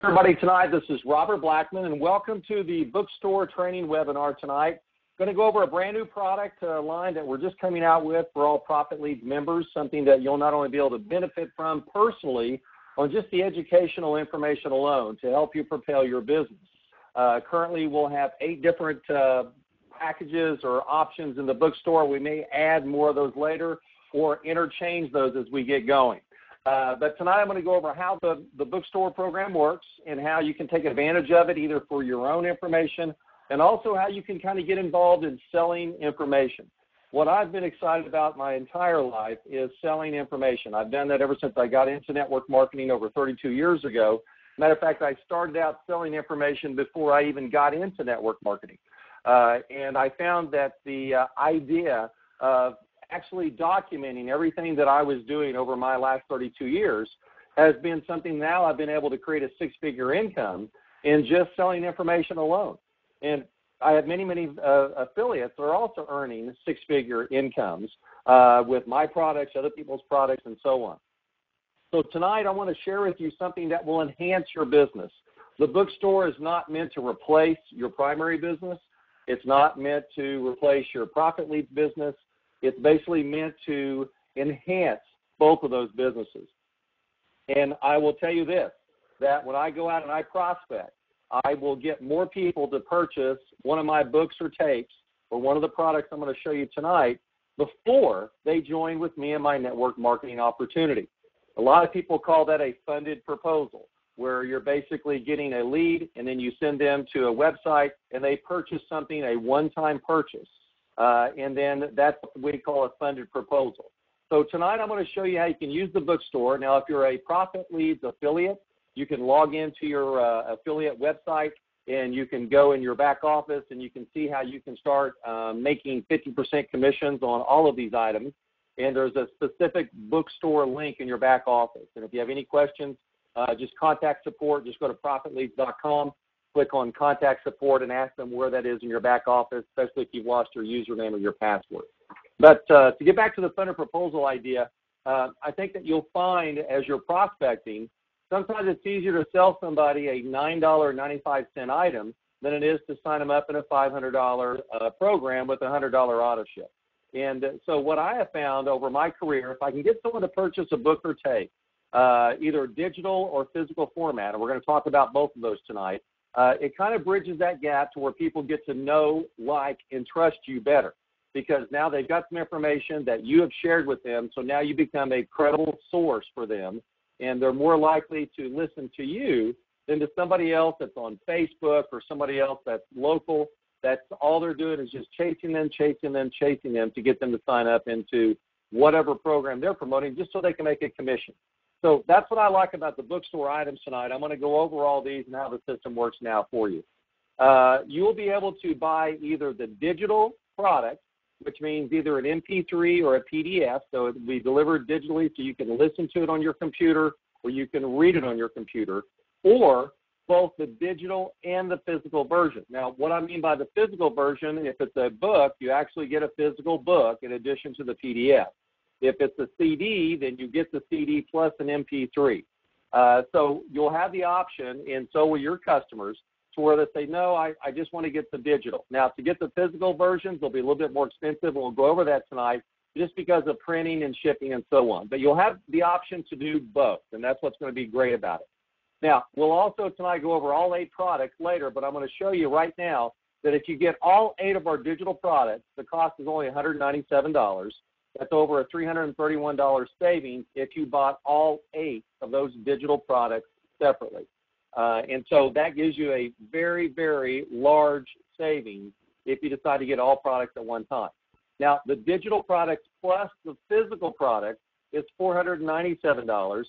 Everybody, tonight this is Robert Blackman, and welcome to the Bookstore training webinar tonight. Going to go over a brand new product line that we're just coming out with for all Profit Leads members, something that you'll not only be able to benefit from personally on just the educational information alone to help you propel your business. Currently, we'll have 8 different packages or options in the bookstore. We may add more of those later or interchange those as we get going. But tonight I'm going to go over how the bookstore program works and how you can take advantage of it either for your own information and also how you can kind of get involved in selling information. What I've been excited about my entire life is selling information. I've done that ever since I got into network marketing over 32 years ago. Matter of fact, I started out selling information before I even got into network marketing. And I found that the idea of actually documenting everything that I was doing over my last 32 years has been something now I've been able to create a 6-figure income in just selling information alone. And I have many affiliates that are also earning 6-figure incomes with my products, other people's products, and so on. So tonight I want to share with you something that will enhance your business. The bookstore is not meant to replace your primary business. It's not meant to replace your Profit Leads business. It's basically meant to enhance both of those businesses. And I will tell you this, that when I go out and I prospect, I will get more people to purchase one of my books or tapes or one of the products I'm going to show you tonight before they join with me in my network marketing opportunity. A lot of people call that a funded proposal, where you're basically getting a lead and then you send them to a website and they purchase something, a one-time purchase. And then that's what we call a funded proposal. So tonight I'm going to show you how you can use the bookstore. Now, if you're a Profit Leads affiliate, you can log into your affiliate website and you can go in your back office and you can see how you can start making 50% commissions on all of these items. And there's a specific bookstore link in your back office. And if you have any questions, just contact support. Just go to profitleads.com. Click on Contact Support and ask them where that is in your back office, especially if you've lost your username or your password. But to get back to the funded proposal idea, I think that you'll find as you're prospecting, sometimes it's easier to sell somebody a $9.95 item than it is to sign them up in a $500 program with a $100 auto ship. And so what I have found over my career, if I can get someone to purchase a book or tape, either digital or physical format, and we're going to talk about both of those tonight, it kind of bridges that gap to where people get to know, like, and trust you better because now they've got some information that you have shared with them, so now you become a credible source for them, and they're more likely to listen to you than to somebody else that's on Facebook or somebody else that's local. That's all they're doing is just chasing them to get them to sign up into whatever program they're promoting just so they can make a commission. So that's what I like about the bookstore items tonight. I'm going to go over all these and how the system works now for you. You'll be able to buy either the digital product, which means either an MP3 or a PDF, so it will be delivered digitally so you can listen to it on your computer or you can read it on your computer, or both the digital and the physical version. Now, what I mean by the physical version, if it's a book, you actually get a physical book in addition to the PDF. If it's a CD, then you get the CD plus an MP3. So you'll have the option, and so will your customers, to where they say, no, I just want to get the digital. Now, to get the physical versions, they'll be a little bit more expensive. We'll go over that tonight just because of printing and shipping and so on. But you'll have the option to do both, and that's what's going to be great about it. Now, we'll also tonight go over all 8 products later, but I'm going to show you right now that if you get all 8 of our digital products, the cost is only $197. That's over a $331 savings if you bought all 8 of those digital products separately. And so that gives you a very, very large savings if you decide to get all products at one time. Now, the digital products plus the physical product is $497.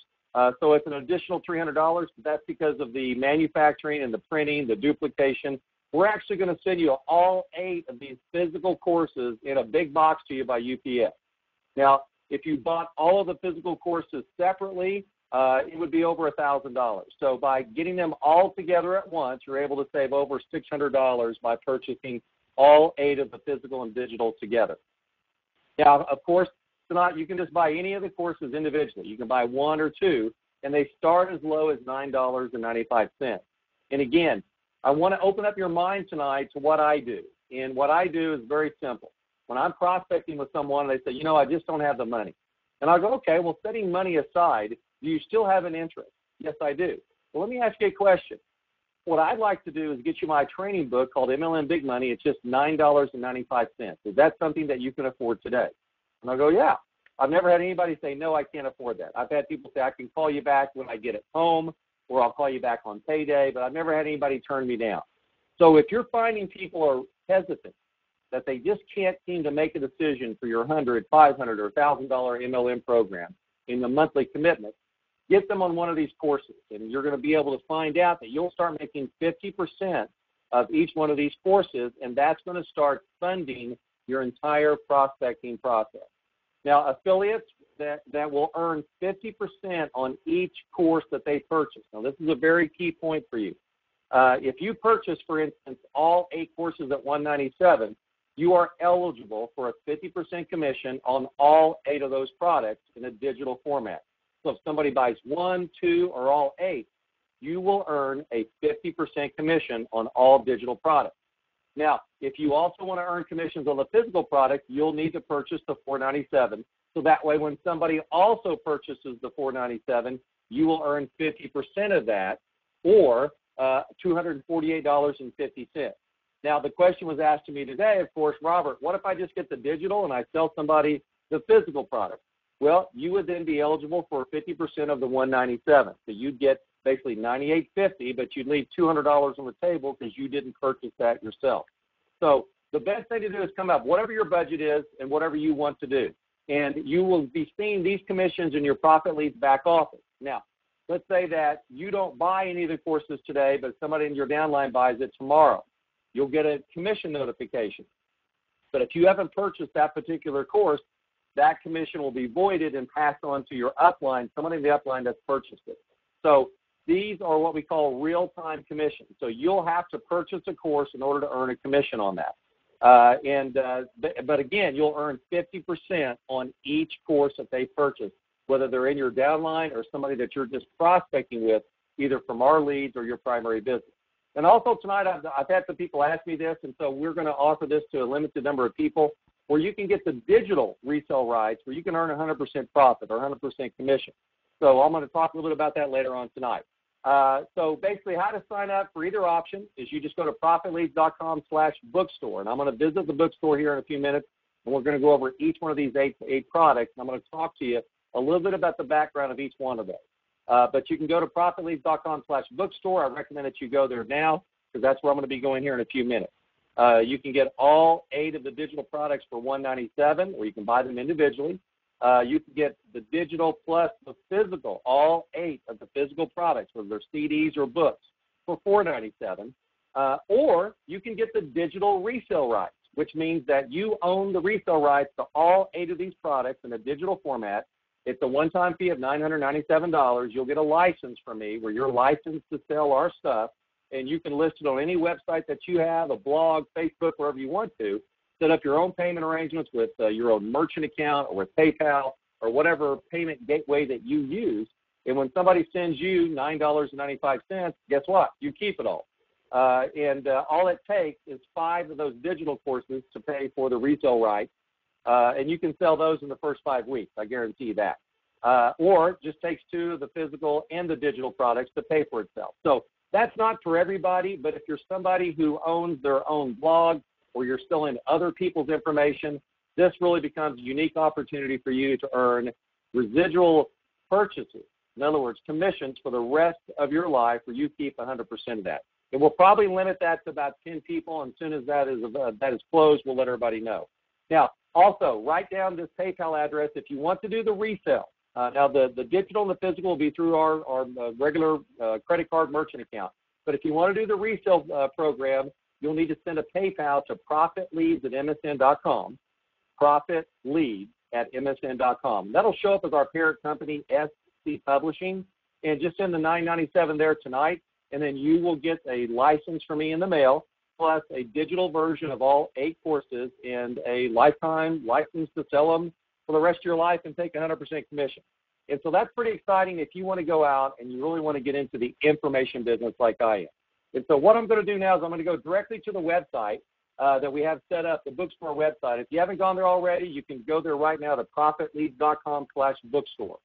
So it's an additional $300. That's because of the manufacturing and the printing, the duplication. We're actually going to send you all 8 of these physical courses in a big box to you by UPS. Now, if you bought all of the physical courses separately, it would be over $1,000. So by getting them all together at once, you're able to save over $600 by purchasing all 8 of the physical and digital together. Now, of course, tonight you can just buy any of the courses individually. You can buy 1 or 2, and they start as low as $9.95. And again, I want to open up your mind tonight to what I do. And what I do is very simple. When I'm prospecting with someone, they say, I just don't have the money. And I go, okay, well, setting money aside, do you still have an interest? Yes, I do. Well, let me ask you a question. What I'd like to do is get you my training book called MLM Big Money. It's just $9.95. Is that something that you can afford today? And I go, yeah. I've never had anybody say, no, I can't afford that. I've had people say, I can call you back when I get it home, or I'll call you back on payday, but I've never had anybody turn me down. So if you're finding people are hesitant, that they just can't seem to make a decision for your $100, $500, or $1,000 MLM program in the monthly commitment, get them on one of these courses, and you're going to be able to find out that you'll start making 50% of each one of these courses, and that's going to start funding your entire prospecting process. Now, affiliates that will earn 50% on each course that they purchase. Now, this is a very key point for you. If you purchase, for instance, all 8 courses at $197, you are eligible for a 50% commission on all 8 of those products in a digital format. So if somebody buys 1, 2, or all 8, you will earn a 50% commission on all digital products. Now, if you also want to earn commissions on the physical product, you'll need to purchase the $497. So that way, when somebody also purchases the $497, you will earn 50% of that, or $248.50. Now, the question was asked to me today, of course, Robert, what if I just get the digital and I sell somebody the physical product? Well, you would then be eligible for 50% of the $197. So you'd get basically $98.50, but you'd leave $200 on the table because you didn't purchase that yourself. So the best thing to do is come up whatever your budget is and whatever you want to do. And you will be seeing these commissions in your Profit Leads back office. Now, let's say that you don't buy any of the courses today, but somebody in your downline buys it tomorrow. You'll get a commission notification. But if you haven't purchased that particular course, that commission will be voided and passed on to your upline, someone in the upline that's purchased it. So these are what we call real-time commissions. So you'll have to purchase a course in order to earn a commission on that. But again, you'll earn 50% on each course that they purchase, whether they're in your downline or somebody that you're just prospecting with, either from our leads or your primary business. And also tonight, I've had some people ask me this, and so we're going to offer this to a limited number of people, where you can get the digital resale rights, where you can earn 100% profit or 100% commission. So I'm going to talk a little bit about that later on tonight. So basically, how to sign up for either option is you just go to profitleads.com/bookstore, and I'm going to visit the bookstore here in a few minutes, and we're going to go over each one of these eight products, and I'm going to talk to you a little bit about the background of each one of those. But you can go to profitleads.com/bookstore. I recommend that you go there now, because that's where I'm going to be going here in a few minutes. You can get all 8 of the digital products for $197, or you can buy them individually. You can get the digital plus the physical, all 8 of the physical products, whether they're CDs or books, for $497. Or you can get the digital resale rights, which means that you own the resale rights to all 8 of these products in a digital format. It's a one-time fee of $997. You'll get a license from me where you're licensed to sell our stuff, and you can list it on any website that you have, a blog, Facebook, wherever you want to. Set up your own payment arrangements with your own merchant account or with PayPal or whatever payment gateway that you use. And when somebody sends you $9.95, guess what? You keep it all. And all it takes is 5 of those digital courses to pay for the resale rights. And you can sell those in the first 5 weeks. I guarantee you that. Or it just takes 2 of the physical and the digital products to pay for itself. So that's not for everybody, but if you're somebody who owns their own blog, or you're still in other people's information, this really becomes a unique opportunity for you to earn residual purchases. In other words, commissions for the rest of your life where you keep 100% of that. And we'll probably limit that to about 10 people, and as soon as that is closed, we'll let everybody know. Now, also, write down this PayPal address if you want to do the resale. Now, the digital and the physical will be through our regular credit card merchant account. But if you want to do the resale program, you'll need to send a PayPal to profitleads@msn.com, profitleads@msn.com. That'll show up as our parent company, SC Publishing, and just send the $997 there tonight, and then you will get a license from me in the mail, plus a digital version of all 8 courses and a lifetime license to sell them for the rest of your life and take 100% commission. And so that's pretty exciting if you want to go out and you really want to get into the information business like I am. And so what I'm going to do now is I'm going to go directly to the website that we have set up, the bookstore website. If you haven't gone there already, you can go there right now to profitleads.com/bookstore.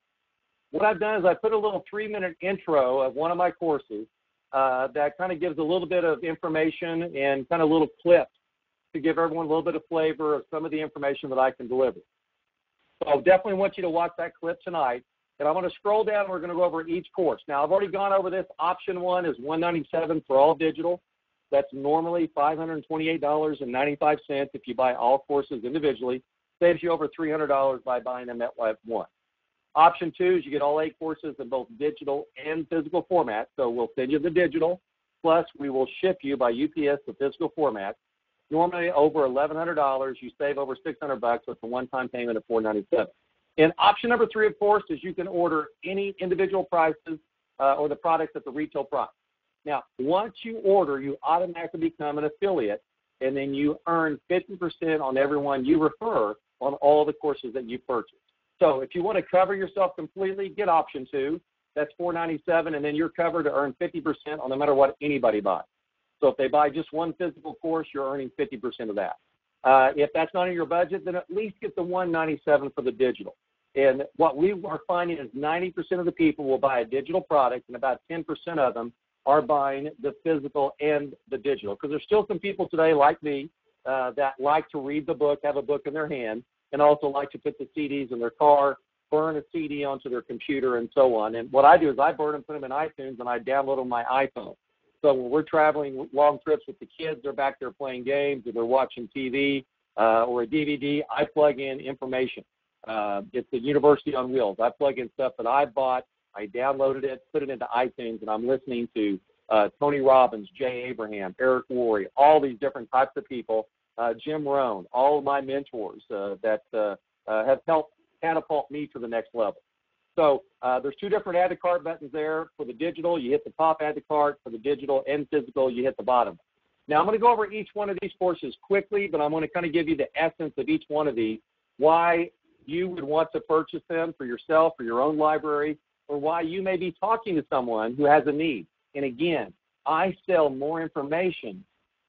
What I've done is I put a little 3-minute intro of one of my courses that kind of gives a little bit of information and kind of little clips to give everyone a little bit of flavor of some of the information that I can deliver. So I definitely want you to watch that clip tonight. And I'm going to scroll down and we're going to go over each course. Now, I've already gone over this. Option 1 is $197 for all digital. That's normally $528.95 if you buy all courses individually. Saves you over $300 by buying them at one. Option 2 is you get all 8 courses in both digital and physical format. So we'll send you the digital, plus we will ship you by UPS the physical format. Normally over $1,100, you save over $600 with a one-time payment of $497. And option number 3, of course, is you can order any individual prices or the products at the retail price. Now, once you order, you automatically become an affiliate, and then you earn 50% on everyone you refer on all the courses that you purchase. So if you want to cover yourself completely, get option 2. That's $497, and then you're covered to earn 50% on no matter what anybody buys. So if they buy just one physical course, you're earning 50% of that. If that's not in your budget, then at least get the $197 for the digital. And what we are finding is 90% of the people will buy a digital product, and about 10% of them are buying the physical and the digital. Because there's still some people today like me that like to read the book, have a book in their hand, and also like to put the CDs in their car, burn a CD onto their computer, and so on. And what I do is I burn them, put them in iTunes, and I download them on my iPhone. So when we're traveling long trips with the kids, they're back there playing games, or they're watching TV or a DVD, I plug in information. It's the University on Wheels. I plug in stuff that I bought. I downloaded it, put it into iTunes, and I'm listening to Tony Robbins, Jay Abraham, Eric Worre, all these different types of people, Jim Rohn, all of my mentors that have helped catapult me to the next level. So there's 2 different add to cart buttons there. For the digital, you hit the top add to cart. For the digital and physical, you hit the bottom. Now, I'm going to go over each one of these courses quickly, but I'm going to kind of give you the essence of each one of these, why you would want to purchase them for yourself, for your own library, or why you may be talking to someone who has a need. And again, I sell more information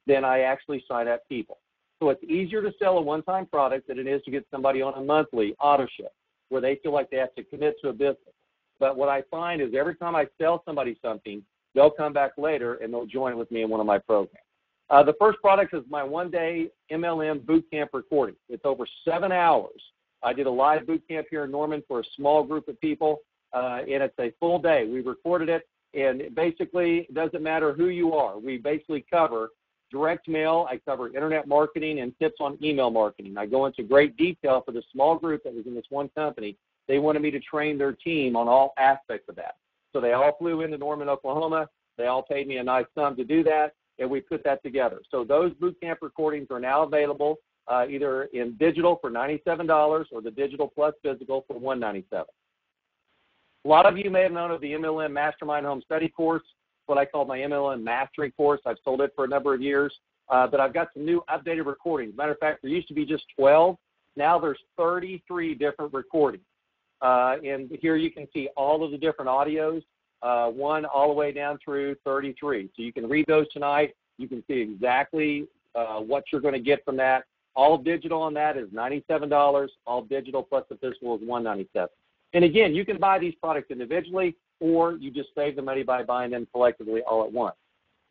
than I actually sign up people. So it's easier to sell a one-time product than it is to get somebody on a monthly auto ship where they feel like they have to commit to a business. But what I find is every time I sell somebody something, they'll come back later and they'll join with me in one of my programs. The first product is my one-day MLM bootcamp recording. It's over 7 hours. I did a live boot camp here in Norman for a small group of people, and it's a full day. We recorded it, and basically it doesn't matter who you are. We basically cover direct mail. I cover internet marketing and tips on email marketing. I go into great detail for the small group that was in this one company. They wanted me to train their team on all aspects of that. So they all flew into Norman, Oklahoma. They all paid me a nice sum to do that, and we put that together. So those boot camp recordings are now available either in digital for $97 or the digital plus physical for $197. A lot of you may have known of the MLM Mastermind Home Study course, what I call my MLM Mastery course. I've sold it for a number of years, but I've got some new updated recordings. Matter of fact, there used to be just 12. Now there's 33 different recordings. And here you can see all of the different audios, 1 all the way down through 33. So you can read those tonight. You can see exactly what you're going to get from that. All digital on that is $97. All digital plus the physical is $197. And again, you can buy these products individually, or you just save the money by buying them collectively all at once.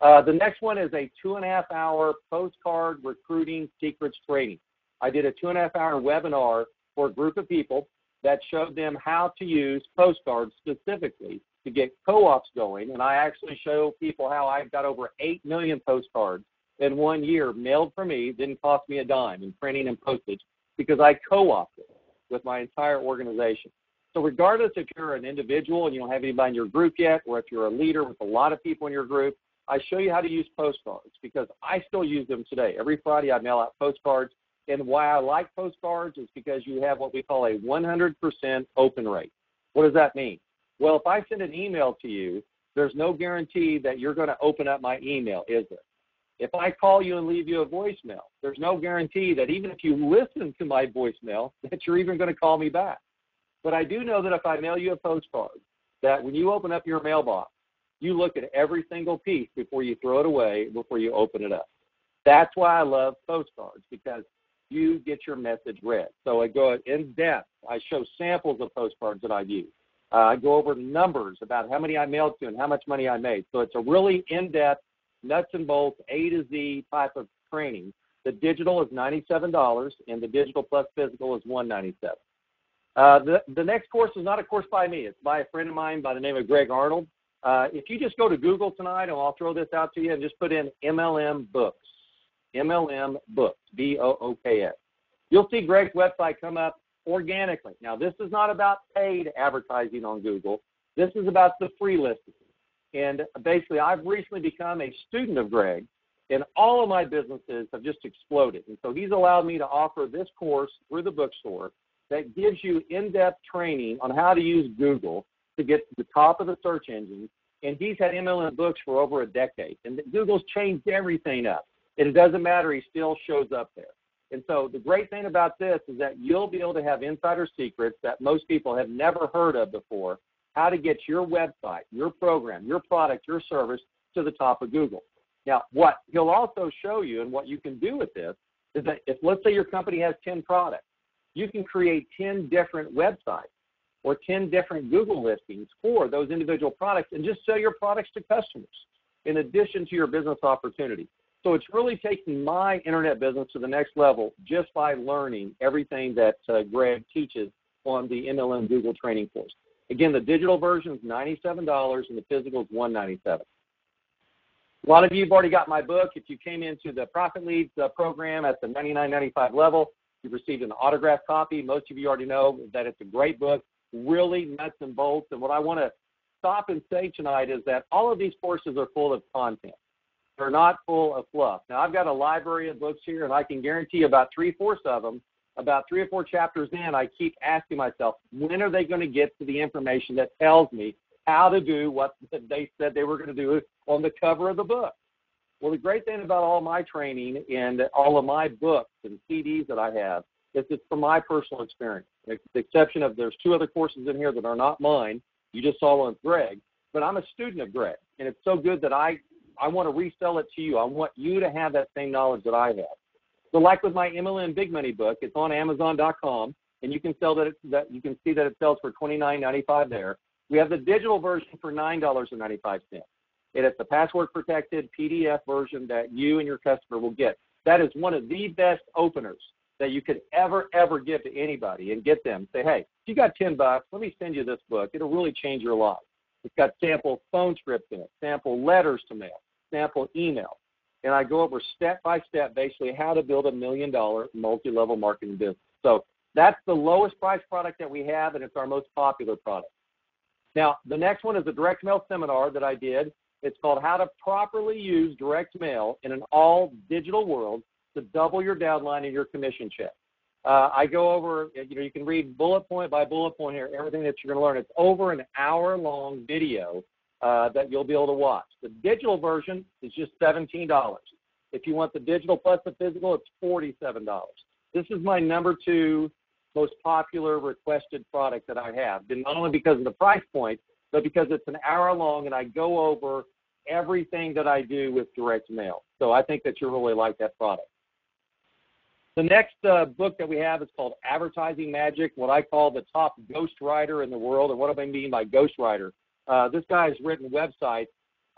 The next one is a 2.5-hour postcard recruiting secrets training. I did a 2.5-hour webinar for a group of people that showed them how to use postcards specifically to get co-ops going. And I actually show people how I got over 8 million postcards in 1 year mailed for me. Didn't cost me a dime in printing and postage because I co-opted with my entire organization. So regardless if you're an individual and you don't have anybody in your group yet, or if you're a leader with a lot of people in your group, I show you how to use postcards because I still use them today. Every Friday I mail out postcards. And why I like postcards is because you have what we call a 100% open rate. What does that mean? Well, if I send an email to you, there's no guarantee that you're going to open up my email, is there? If I call you and leave you a voicemail, there's no guarantee that even if you listen to my voicemail, that you're even going to call me back. But I do know that if I mail you a postcard, that when you open up your mailbox, you look at every single piece before you throw it away, before you open it up. That's why I love postcards, because you get your message read. So I go in depth. I show samples of postcards that I've used. I go over numbers about how many I mailed to and how much money I made. So it's a really in-depth, nuts and bolts, A to Z type of training. The digital is $97, and the digital plus physical is $197. The next course is not a course by me. It's by a friend of mine by the name of Greg Arnold. If you just go to Google tonight, and I'll throw this out to you, and just put in MLM Books, MLM Books, B-O-O-K-S. You'll see Greg's website come up organically. Now, this is not about paid advertising on Google. This is about the free listings. And basically, I've recently become a student of Greg, and all of my businesses have just exploded. And so he's allowed me to offer this course through the bookstore that gives you in-depth training on how to use Google to get to the top of the search engines. And he's had MLM Books for over a decade. And Google's changed everything up. And it doesn't matter, he still shows up there. And so the great thing about this is that you'll be able to have insider secrets that most people have never heard of before, how to get your website, your program, your product, your service to the top of Google. Now, what he'll also show you and what you can do with this is that if, let's say your company has 10 products, you can create 10 different websites or 10 different Google listings for those individual products and just sell your products to customers in addition to your business opportunity. So it's really taking my internet business to the next level just by learning everything that Greg teaches on the MLM Google training course. Again, the digital version is $97 and the physical is $197. A lot of you have already got my book. If you came into the Profit Leads program at the $99.95 level, you've received an autographed copy. Most of you already know that it's a great book, really nuts and bolts. And what I want to stop and say tonight is that all of these courses are full of content. They're not full of fluff. Now, I've got a library of books here, and I can guarantee about 3/4 of them, about 3 or 4 chapters in, I keep asking myself, when are they going to get to the information that tells me how to do what they said they were going to do on the cover of the book? Well, the great thing about all my training and all of my books and CDs that I have is it's from my personal experience. With the exception of there's 2 other courses in here that are not mine. You just saw one with Greg. But I'm a student of Greg, and it's so good that I want to resell it to you. I want you to have that same knowledge that I have. So like with my MLM Big Money book, it's on Amazon.com, and you can you can see that it sells for $29.95 there. We have the digital version for $9.95. And it's a password-protected PDF version that you and your customer will get. That is one of the best openers that you could ever give to anybody and get them. Say, hey, if you got $10, let me send you this book. It'll really change your life. It's got sample phone scripts in it, sample letters to mail, sample email. And I go over step by step basically how to build $1 million multi-level marketing business. So that's the lowest price product that we have, and it's our most popular product. Now, the next one is a direct mail seminar that I did. It's called How to Properly Use Direct Mail in an All-Digital World to Double Your Downline and Your Commission Check. I go over, you can read bullet point by bullet point here, everything that you're going to learn. It's over an hour-long video that you'll be able to watch. The digital version is just $17. If you want the digital plus the physical, it's $47. This is my number 2 most popular requested product that I have, not only because of the price point, but because it's an hour long and I go over everything that I do with direct mail. So I think that you'll really like that product. The next book that we have is called Advertising Magic, what I call the top ghostwriter in the world. And what do I mean by ghostwriter? This guy has written websites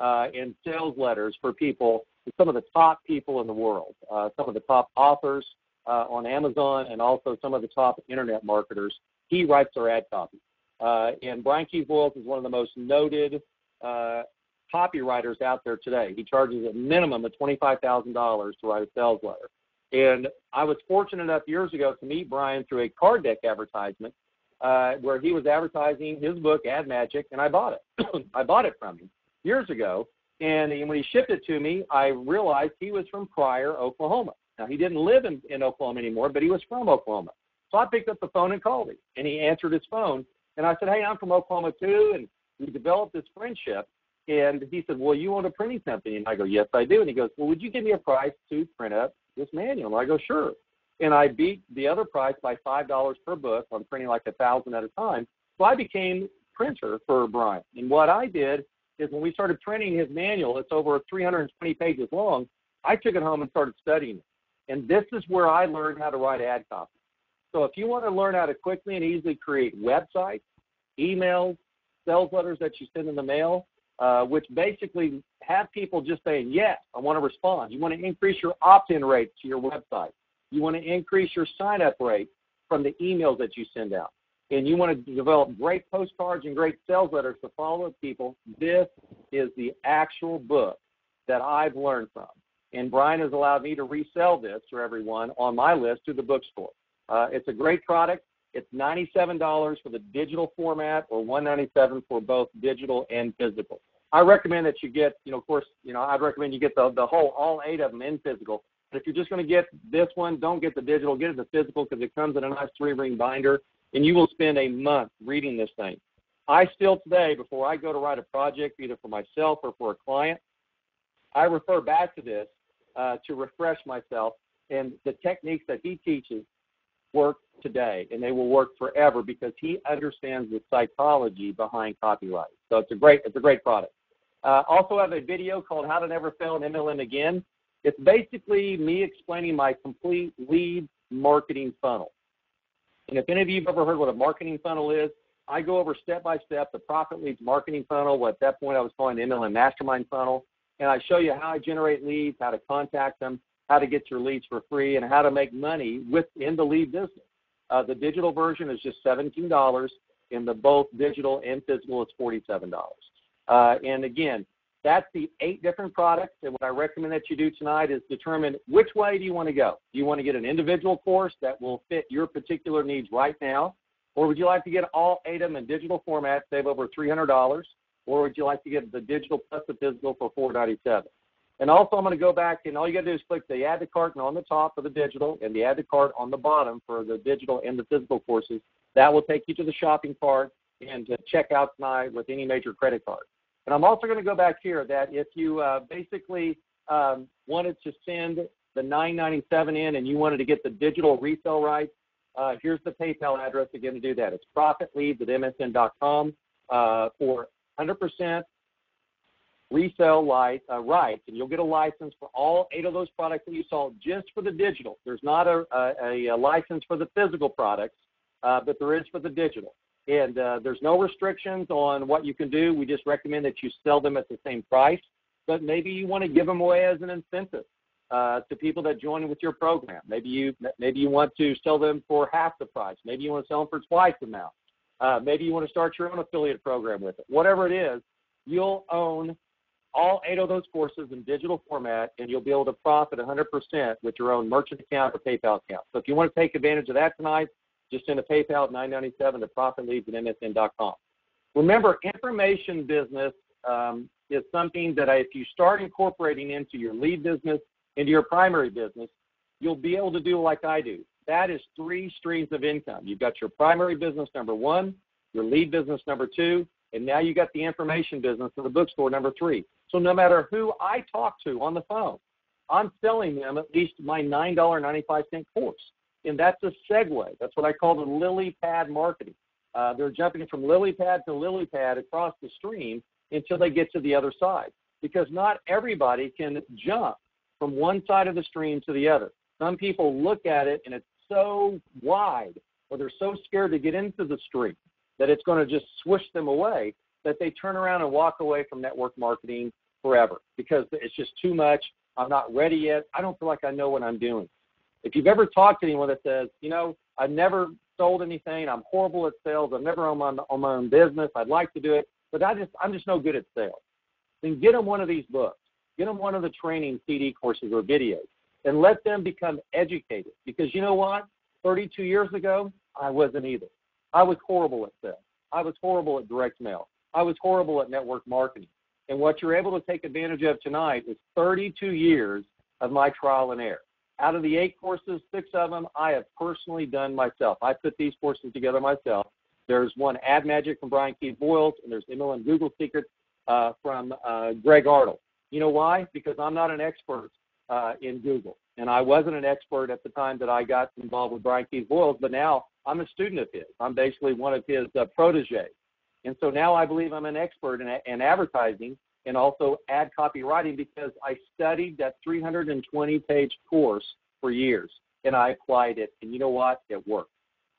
and sales letters for people, some of the top people in the world, some of the top authors on Amazon, and also some of the top internet marketers. He writes their ad copy. And Brian Keith Boyles is one of the most noted copywriters out there today. He charges a minimum of $25,000 to write a sales letter. And I was fortunate enough years ago to meet Brian through a card deck advertisement where he was advertising his book, Ad Magic, and I bought it. I bought it from him years ago. And when he shipped it to me, I realized he was from Pryor, Oklahoma. Now, he didn't live in Oklahoma anymore, but he was from Oklahoma. So I picked up the phone and called him, and he answered his phone. And I said, hey, I'm from Oklahoma too, and we developed this friendship. And he said, well, you own a printing company? And I go, yes, I do. And he goes, well, would you give me a price to print up this manual? And I go, sure. and I beat the other price by $5 per book. I'm printing like 1,000 at a time. So I became printer for Brian. And what I did is when we started printing his manual, it's over 320 pages long, I took it home and started studying it. And this is where I learned how to write ad copy. So if you want to learn how to quickly and easily create websites, emails, sales letters that you send in the mail, which basically have people just saying, yes, I want to respond. You want to increase your opt-in rate to your website. You want to increase your sign-up rate from the emails that you send out. And you want to develop great postcards and great sales letters to follow up people. This is the actual book that I've learned from. And Brian has allowed me to resell this to everyone on my list through the bookstore. It's a great product. It's $97 for the digital format or $197 for both digital and physical. I recommend that you get, I'd recommend you get the whole, all 8 of them in physical. But if you're just going to get this one, don't get the digital, get it the physical because it comes in a nice 3-ring binder, and you will spend a month reading this thing. I still today, before I go to write a project, either for myself or for a client, I refer back to this to refresh myself, and the techniques that he teaches work today, and they will work forever because he understands the psychology behind copyright. So it's a great product. Also have a video called How to Never Fail an MLM Again. It's basically me explaining my complete lead marketing funnel. And if any of you have ever heard what a marketing funnel is, I go over step by step the profit leads marketing funnel, what at that point I was calling the MLM mastermind funnel, and I show you how I generate leads, how to contact them, how to get your leads for free, and how to make money within the lead business. The digital version is just $17, and the both digital and physical is $47. And again, that's the 8 different products, and what I recommend that you do tonight is determine which way do you want to go. Do you want to get an individual course that will fit your particular needs right now, or would you like to get all 8 of them in digital format, save over $300, or would you like to get the digital plus the physical for $497? And also I'm going to go back, and all you got to do is click the Add to Cart on the top for the digital and the Add to Cart on the bottom for the digital and the physical courses. That will take you to the shopping cart and to check out tonight with any major credit card. And I'm also going to go back here that if you basically wanted to send the $997 in and you wanted to get the digital resale rights, here's the PayPal address again to do that. It's profitleads@msn.com for 100% resale rights, and you'll get a license for all 8 of those products that you saw just for the digital. There's not a license for the physical products, but there is for the digital. And there's no restrictions on what you can do. We just recommend that you sell them at the same price, but maybe you want to give them away as an incentive to people that join with your program. Maybe you want to sell them for half the price. Maybe you want to sell them for twice the amount. Maybe you want to start your own affiliate program with it. Whatever it is, you'll own all 8 of those courses in digital format, and you'll be able to profit 100% with your own merchant account or PayPal account. So if you want to take advantage of that tonight, just send a PayPal at $997 to profitleads@msn.com. Remember, information business is something that if you start incorporating into your lead business, into your primary business, you'll be able to do like I do. That is 3 streams of income. You've got your primary business, number 1, your lead business, number 2, and now you got the information business in the bookstore, number 3. So no matter who I talk to on the phone, I'm selling them at least my $9.95 course. And that's a segue. That's what I call the lily pad marketing. They're jumping from lily pad to lily pad across the stream until they get to the other side. Because not everybody can jump from one side of the stream to the other. Some people look at it and it's so wide, or they're so scared to get into the stream that it's going to just swish them away, that they turn around and walk away from network marketing forever because it's just too much. I'm not ready yet. I don't feel like I know what I'm doing. If you've ever talked to anyone that says, I've never sold anything, I'm horrible at sales, I've never owned my own business, I'd like to do it, but I'm just no good at sales, then get them one of these books. Get them one of the training CD courses or videos and let them become educated. Because you know what? 32 years ago, I wasn't either. I was horrible at sales. I was horrible at direct mail. I was horrible at network marketing. And what you're able to take advantage of tonight is 32 years of my trial and error. Out of the 8 courses, 6 of them I have personally done myself. I put these courses together myself. There's one Ad Magic from Brian Keith Boyles, and there's MLM Google Secrets from Greg Arnold. You know why? Because I'm not an expert in Google. And I wasn't an expert at the time that I got involved with Brian Keith Boyles, but now I'm a student of his. I'm basically one of his proteges. And so now I believe I'm an expert in advertising and also ad copywriting because I studied that 320-page course for years, and I applied it. And you know what? It worked.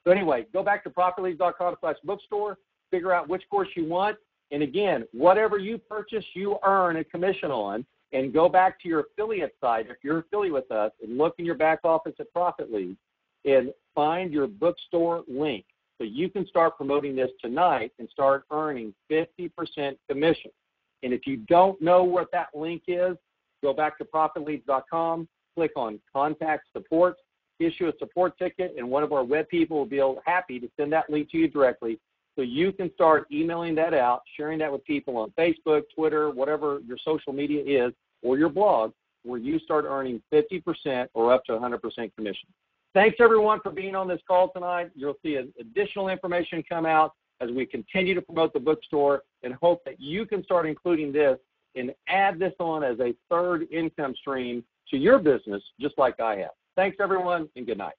So anyway, go back to profitleads.com/bookstore, figure out which course you want. And again, whatever you purchase, you earn a commission on. And go back to your affiliate site, if you're affiliate with us, and look in your back office at Profit Leads and find your bookstore link. So you can start promoting this tonight and start earning 50% commission. And if you don't know what that link is, go back to profitleads.com, click on Contact Support, issue a support ticket, and one of our web people will be happy to send that link to you directly so you can start emailing that out, sharing that with people on Facebook, Twitter, whatever your social media is, or your blog, where you start earning 50% or up to 100% commission. Thanks, everyone, for being on this call tonight. You'll see additional information come out as we continue to promote the bookstore and hope that you can start including this and add this on as a third income stream to your business, just like I have. Thanks, everyone, and good night.